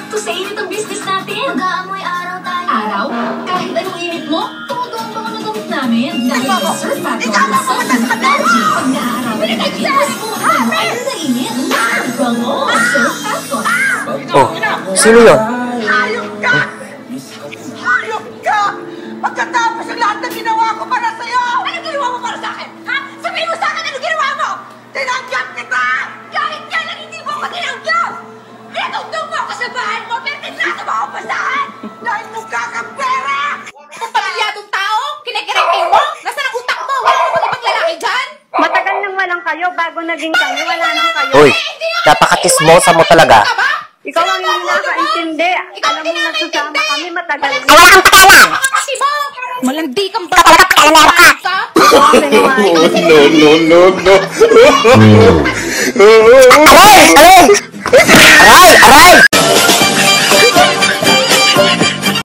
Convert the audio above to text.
sakto sa init ang business natin. Mag-aamoy araw tayo. Araw? Kahit anong init mo, todo ang bango na gamit namin. Dahil sa Surf Factor, Surf Technology. Pag naarawan ng init, mas buhay mo ay nainit. Bango, Surf Factor. Oh, sino yun? Hayop ka! Hayop ka! Pagkatapos ng lahat ng ginawa ko para sa'yo! Anong ginawa mo para sa akin? Ha? Sabihin mo sa akin anong ginawa mo! Tinanggap kita! Kahit kailan hindi mo ako tinanggap! Tinutong mo ako sa bahay mo pero tinrato mo ako pa sa akin! Dahil mukha kang pera! Kung pamilyadong tao, kinikirehe mo? Nasaan ang utak mo? Wala mo ibang lalaki dyan? Matagal nang walang kayo, bago naging kami, wala nang kayo. Uy, napakakismosa mo talaga. Ikaw ang hindi nakakaintindi. Alam mo, nagsusama kami matagal na. Wala kang pakialam! Kasi mo, malandi kang ba? Wala kang pakialam ka! No. Aray! Aray! Aray! Aray!